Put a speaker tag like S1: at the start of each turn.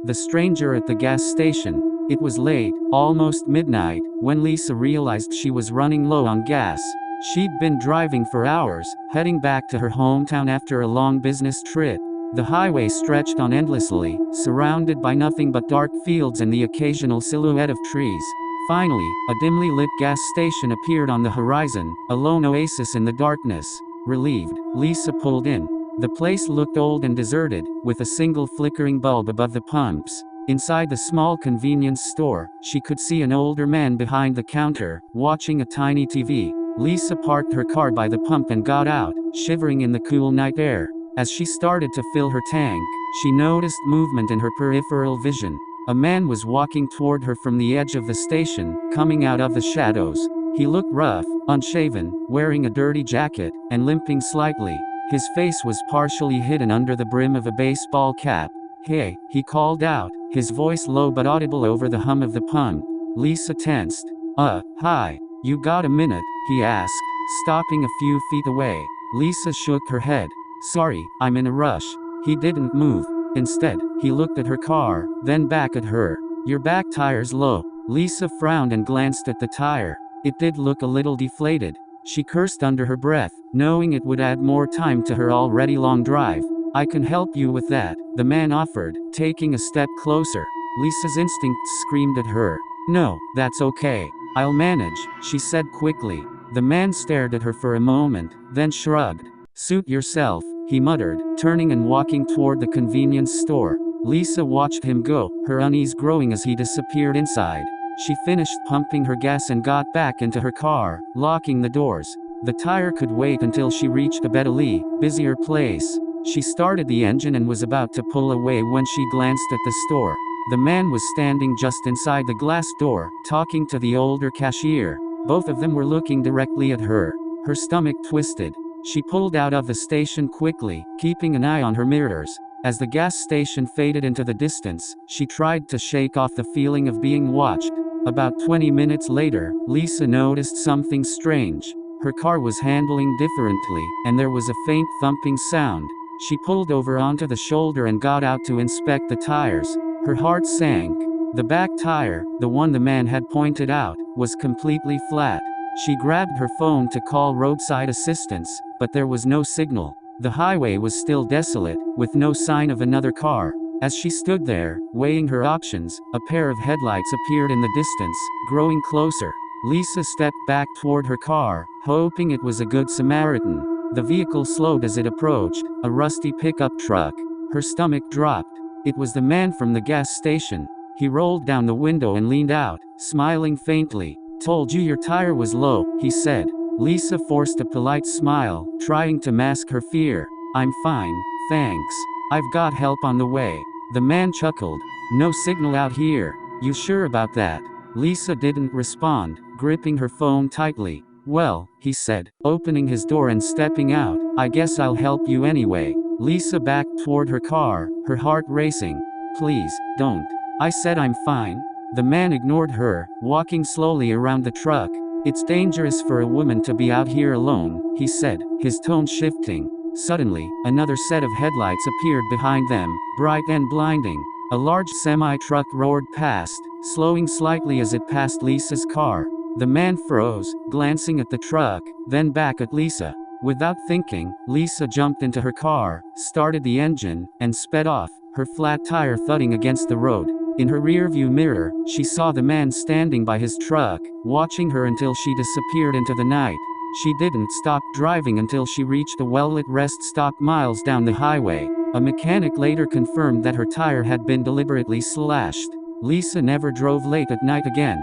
S1: The stranger at the gas station. It was late, almost midnight, when Lisa realized she was running low on gas. She'd been driving for hours, heading back to her hometown after a long business trip. The highway stretched on endlessly, surrounded by nothing but dark fields and the occasional silhouette of trees. Finally, a dimly lit gas station appeared on the horizon, a lone oasis in the darkness. Relieved, Lisa pulled in. The place looked old and deserted, with a single flickering bulb above the pumps. Inside the small convenience store, she could see an older man behind the counter, watching a tiny TV. Lisa parked her car by the pump and got out, shivering in the cool night air. As she started to fill her tank, she noticed movement in her peripheral vision. A man was walking toward her from the edge of the station, coming out of the shadows. He looked rough, unshaven, wearing a dirty jacket, and limping slightly. His face was partially hidden under the brim of a baseball cap. "Hey," he called out, his voice low but audible over the hum of the pump. Lisa tensed. Hi. You got a minute?" he asked, stopping a few feet away. Lisa shook her head. "Sorry, I'm in a rush." He didn't move. Instead, he looked at her car, then back at her. "Your back tire's low." Lisa frowned and glanced at the tire. It did look a little deflated. She cursed under her breath, knowing it would add more time to her already long drive. "I can help you with that," the man offered, taking a step closer. Lisa's instincts screamed at her. "No, that's okay. I'll manage," she said quickly. The man stared at her for a moment, then shrugged. "Suit yourself," he muttered, turning and walking toward the convenience store. Lisa watched him go, her unease growing as he disappeared inside. She finished pumping her gas and got back into her car, locking the doors. The tire could wait until she reached a better, busier place. She started the engine and was about to pull away when she glanced at the store. The man was standing just inside the glass door, talking to the older cashier. Both of them were looking directly at her. Her stomach twisted. She pulled out of the station quickly, keeping an eye on her mirrors. As the gas station faded into the distance, she tried to shake off the feeling of being watched. About 20 minutes later, Lisa noticed something strange. Her car was handling differently, and there was a faint thumping sound. She pulled over onto the shoulder and got out to inspect the tires. Her heart sank. The back tire, the one the man had pointed out, was completely flat. She grabbed her phone to call roadside assistance, but there was no signal. The highway was still desolate, with no sign of another car. As she stood there, weighing her options, a pair of headlights appeared in the distance, growing closer. Lisa stepped back toward her car, hoping it was a good Samaritan. The vehicle slowed as it approached, a rusty pickup truck. Her stomach dropped. It was the man from the gas station. He rolled down the window and leaned out, smiling faintly. "Told you your tire was low," he said. Lisa forced a polite smile, trying to mask her fear. "I'm fine, thanks. I've got help on the way." The man chuckled. "No signal out here. You sure about that?" Lisa didn't respond, gripping her phone tightly. "Well," he said, opening his door and stepping out, "I guess I'll help you anyway." Lisa backed toward her car, her heart racing. "Please, don't." "I said I'm fine." The man ignored her, walking slowly around the truck. "It's dangerous for a woman to be out here alone," he said, his tone shifting. Suddenly, another set of headlights appeared behind them, bright and blinding. A large semi-truck roared past, slowing slightly as it passed Lisa's car. The man froze, glancing at the truck, then back at Lisa. Without thinking, Lisa jumped into her car, started the engine, and sped off, her flat tire thudding against the road. In her rearview mirror, she saw the man standing by his truck, watching her until she disappeared into the night. She didn't stop driving until she reached a well-lit rest stop miles down the highway. A mechanic later confirmed that her tire had been deliberately slashed. Lisa never drove late at night again.